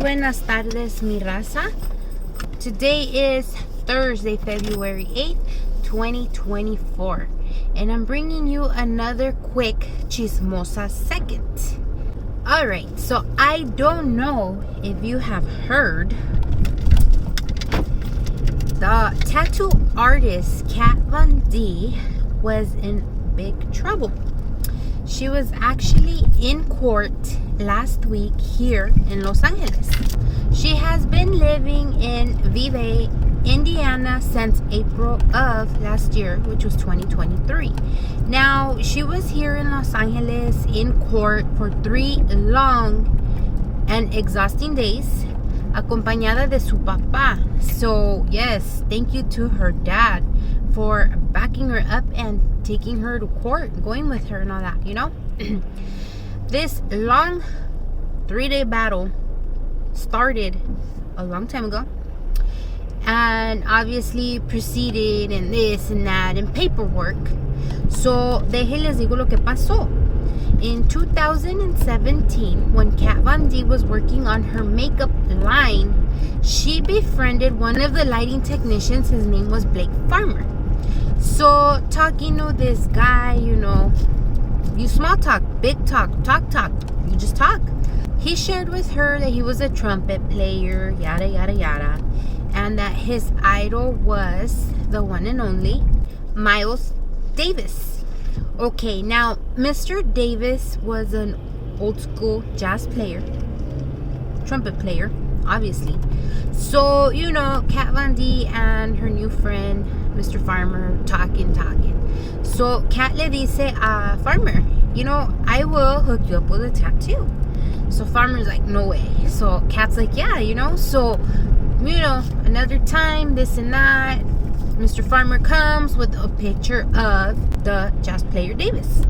buenas tardes, mi raza. Today is Thursday, February 8th, 2024. And I'm bringing you another quick chismosa second. Alright, so I don't know if you have heard. The tattoo artist Kat Von D was in big trouble. She was actually in court last week here in Los Angeles. She has been living in Vevay, Indiana since April of last year, which was 2023. Now, she was here in Los Angeles in court for 3 long and exhausting days, acompañada de su papá. So, yes, thank you to her dad for backing her up and taking her to court, going with her and all that, you know? This long 3-day battle started a long time ago and obviously proceeded and this and that and paperwork. So, deje les digo lo que pasó. In 2017, when Kat Von D was working on her makeup line, she befriended one of the lighting technicians. His name was Blake Farmer. So, talking to this guy, you know, you small talk, big talk, talk, you just talk. He shared with her that he was a trumpet player, yada, yada, yada, and that his idol was the one and only Miles Davis. Okay, now, Mr. Davis was an old school jazz player, trumpet player, obviously. So, you know, Kat Von D and her new friend, Mr. Farmer, talking. So, Kat le dice a Farmer, you know, I will hook you up with a tattoo. So, Farmer's like, no way. So, Kat's like, yeah, you know. So, you know, another time, this and that. Mr. Farmer comes with a picture of the jazz player Davis.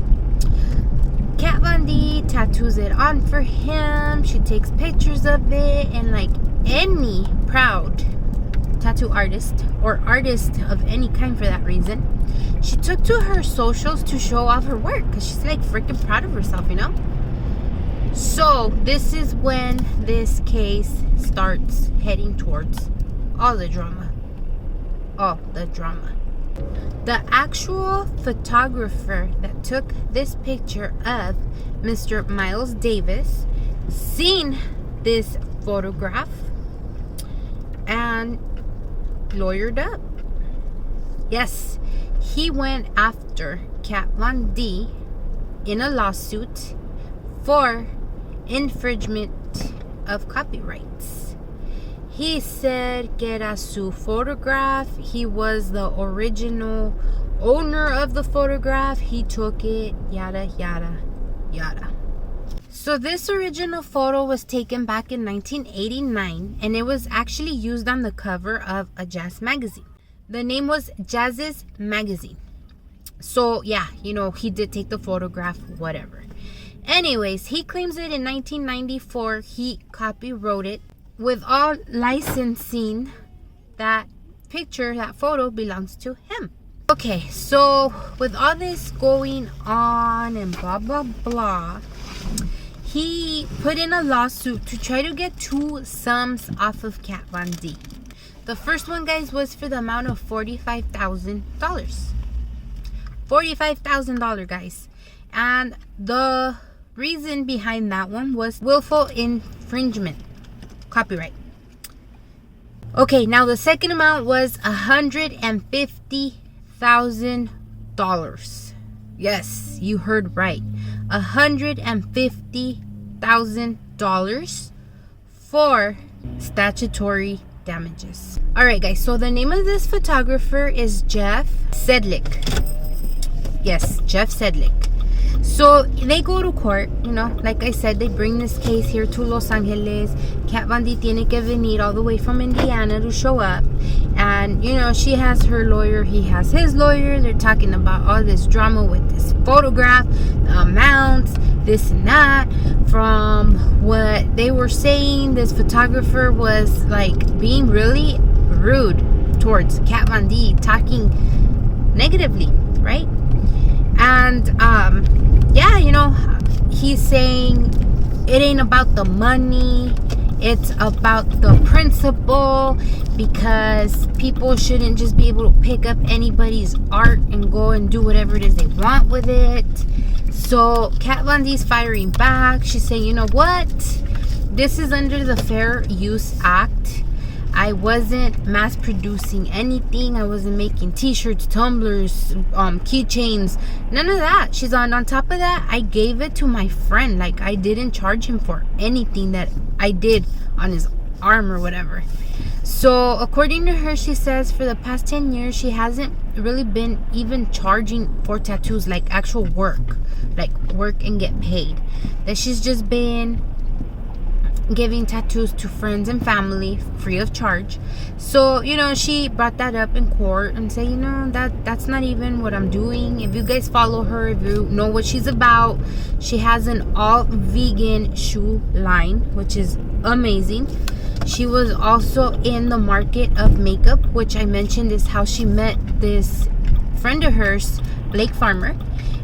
Kat Von D tattoos it on for him. She takes pictures of it, and like any proud tattoo artist or artist of any kind for that reason, she took to her socials to show off her work because she's like freaking proud of herself, you know? So this is when this case starts heading towards all the drama. The actual photographer that took this picture of Mr. Miles Davis seen this photograph and lawyered up. Yes, he went after Kat Von D in a lawsuit for infringement of copyrights. He said que era su photograph. He was the original owner of the photograph. He took it, yada, yada, yada. So this original photo was taken back in 1989, and it was actually used on the cover of a jazz magazine. The name was Jazz's Magazine. So yeah, you know, he did take the photograph, whatever. Anyways, he claims that in 1994, he copywrote it with all licensing. That picture, that photo belongs to him. Okay, so with all this going on and blah, blah, blah, he put in a lawsuit to try to get 2 sums off of Kat Von D. The first one, guys, was for the amount of $45,000. $45,000, guys. And the reason behind that one was willful infringement. Copyright. Okay, now the second amount was $150,000. Yes, you heard right. $150,000 for statutory damages. Alright, guys, so the name of this photographer is Jeff Sedlick. Yes, Jeff Sedlick. So they go to court, you know, like I said, they bring this case here to Los Angeles. Kat Von D tiene que venir all the way from Indiana to show up. And, you know, she has her lawyer, he has his lawyer. They're talking about all this drama with this photograph, the amounts, this and that. From what they were saying, this photographer was like being really rude towards Kat Von D, talking negatively, right? And yeah, you know, he's saying it ain't about the money, It's about the principle, because people shouldn't just be able to pick up anybody's art and go and do whatever it is they want with it. So Kat Von D's firing back. She's saying, you know what? This is under the Fair Use Act. I wasn't mass producing anything. I wasn't making t-shirts, tumblers, keychains, none of that. She's on top of that, I gave it to my friend. Like, I didn't charge him for anything that I did on his arm or whatever. So according to her, she says for the past 10 years she hasn't really been even charging for tattoos, like actual work, like work and get paid. That she's just been giving tattoos to friends and family free of charge. So, you know, she brought that up in court and said, you know, that's not even what I'm doing. If you guys follow her, if you know what she's about, she has an all vegan shoe line, which is amazing. She was also in the market of makeup, which I mentioned is how she met this friend of hers, Blake Farmer.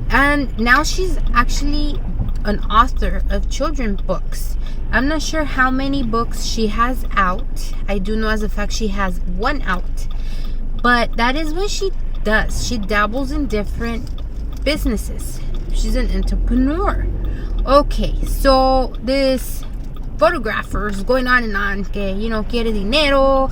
And now she's actually an author of children's books. I'm not sure how many books she has out. I do know as a fact she has one out. But that is what she does. She dabbles in different businesses. She's an entrepreneur. Okay, so this photographer is going on and on, que, you know, quiere dinero,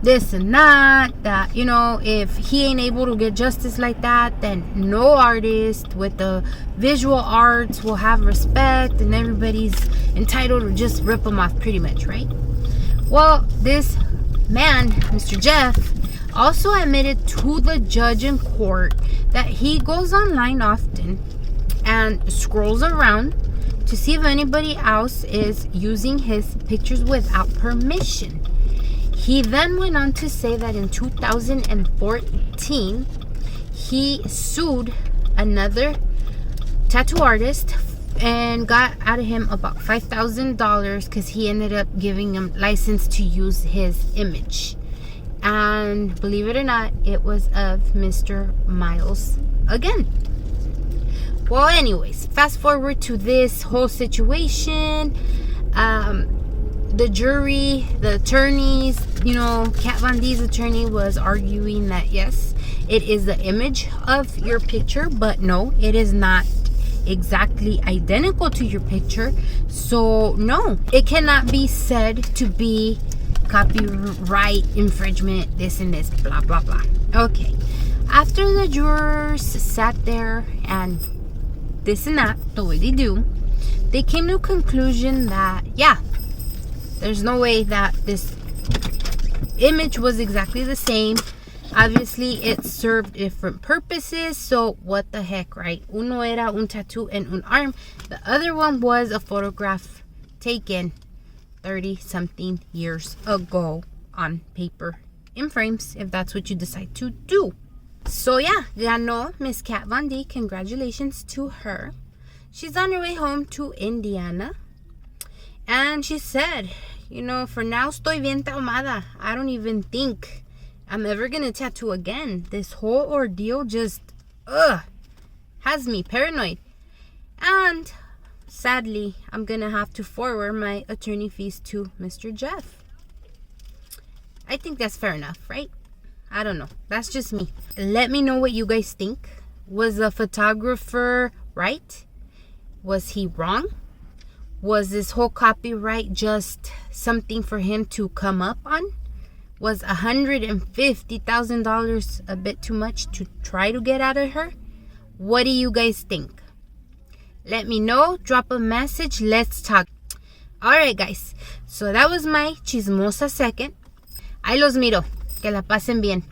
this and that, you know, if he ain't able to get justice like that, then no artist with the visual arts will have respect, and everybody's entitled to just rip them off pretty much, right? Well, this man, Mr. Jeff, also admitted to the judge in court that he goes online often and scrolls around to see if anybody else is using his pictures without permission. He then went on to say that in 2014, he sued another tattoo artist and got out of him about $5,000 because he ended up giving him license to use his image. And believe it or not, it was of Mr. Miles again. Well, anyways, fast forward to this whole situation. The jury, the attorneys, you know, Kat Von D's attorney was arguing that yes, it is the image of your picture, but no, it is not exactly identical to your picture. So no, it cannot be said to be copyright infringement, this and this, blah blah blah. Okay, after the jurors sat there and this and that, the way they do, they came to a conclusion that yeah, there's no way that this image was exactly the same. Obviously, it served different purposes, so what the heck, right? Uno era un tattoo en un arm. The other one was a photograph taken 30-something years ago on paper in frames, if that's what you decide to do. So yeah, ganó Miss Kat Von D. Congratulations to her. She's on her way home to Indiana. And she said, you know, for now, estoy bien traumada. I don't even think I'm ever gonna tattoo again. This whole ordeal just, has me paranoid. And sadly, I'm gonna have to forward my attorney fees to Mr. Jeff. I think that's fair enough, right? I don't know. That's just me. Let me know what you guys think. Was the photographer right? Was he wrong? Was this whole copyright just something for him to come up on? Was $150,000 a bit too much to try to get out of her? What do you guys think? Let me know. Drop a message. Let's talk. Alright, guys. So that was my chismosa second. Ahí los miro. Que la pasen bien.